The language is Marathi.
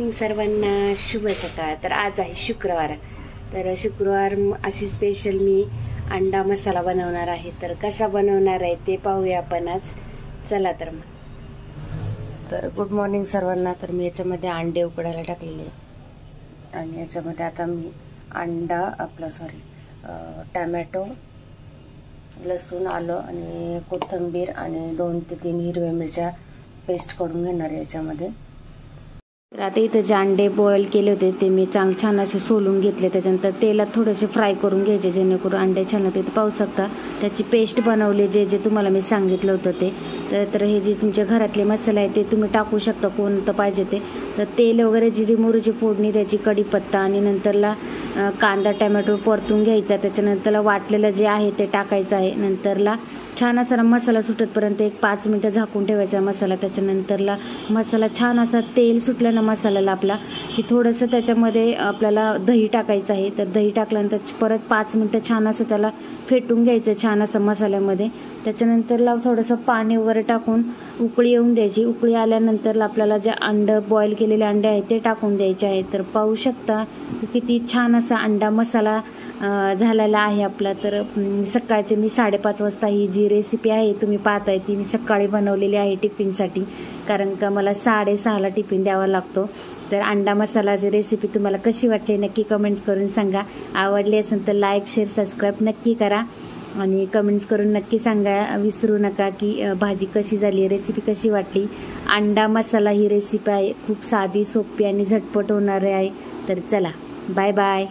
मॉर्निंग सर्वांना, शुभ सकाळ। तर आज आहे शुक्रवार। तर शुक्रवार अशी स्पेशल मी अंडा मसाला बनवणार आहे। तर कसा बनवणार आहे ते पाहूया आपण आज। चला तर मग। तर गुड मॉर्निंग सर्वांना। तर मी याच्यामध्ये अंडे उकडायला टाकलेले आणि याच्यामध्ये आता मी अंडा टोमॅटो, लसूण, आलं आणि कोथिंबीर आणि 2 ते 3 हिरव्या मिरच्या पेस्ट करून घेणार आहे याच्यामध्ये। तर आता इथं जे अंडे बॉईल केले होते ते मी छान असे सोलून घेतले। त्याच्यानंतर तेलात थोडेसे फ्राय करून घ्यायचे जेणेकरून अंडे छान होते। पाहू शकता त्याची पेस्ट बनवली जे तुम्हाला मी सांगितलं होतं ते। तर हे जे तुमच्या घरातले मसाले आहेत ते तुम्ही टाकू शकता कोणतं पाहिजे ते। तर तेल वगैरे जिरी मोहरीची फोडणी द्यायची, कढीपत्ता आणि नंतरला कांदा टोमॅटो परतून घ्यायचा। त्याच्यानंतरला वाटलेलं जे आहे ते टाकायचं आहे। नंतरला छान असा मसाला सुटतपर्यंत एक 5 मिनिटं झाकून ठेवायचा मसाला। त्याच्यानंतरला मसाला छान असा तेल सुटलं ना मसाल्याला आपला की थोडंसं त्याच्यामध्ये आपल्याला दही टाकायचं आहे। तर दही टाकल्यानंतर परत 5 मिनिटं छान असं त्याला फेटून घ्यायचं छान असं मसाल्यामध्ये। त्याच्यानंतरला थोडंसं पाणी वगैरे टाकून उकळी येऊन द्यायची। उकळी आल्यानंतर आपल्याला जे बॉईल केलेले अंडे आहेत ते टाकून द्यायचे आहेत। तर पाहू शकता किती छान असा अंडा मसाला झालेला आहे आपला। तर सकाळचे मी 5:30 वाजता ही जी रेसिपी आहे तुम्ही पाहताय ती मी सकाळी बनवलेली आहे टिफिनसाठी, कारण का मला 6:30ला टिफिन द्यावा लागतो। तर अंडा मसालाची रेसिपी तुम्हाला कशी वाटली नक्की कमेंट करून सांगा। आवडली असेल तर लाईक शेअर सबस्क्राईब नक्की करा आणि कमेंट्स करून नक्की सांगा विसरू नका की भाजी कशी झाली, रेसिपी कशी वाटली। अंडा मसाला ही रेसिपी आहे खूप साधी सोपी आणि झटपट होणारी आहे। तर चला बाय बाय।